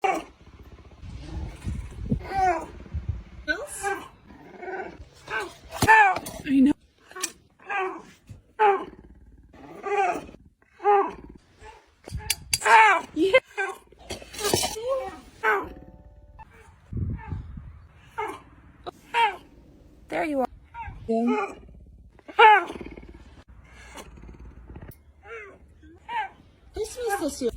Else? I know. Yeah. There you are. Yeah. Christmas this year.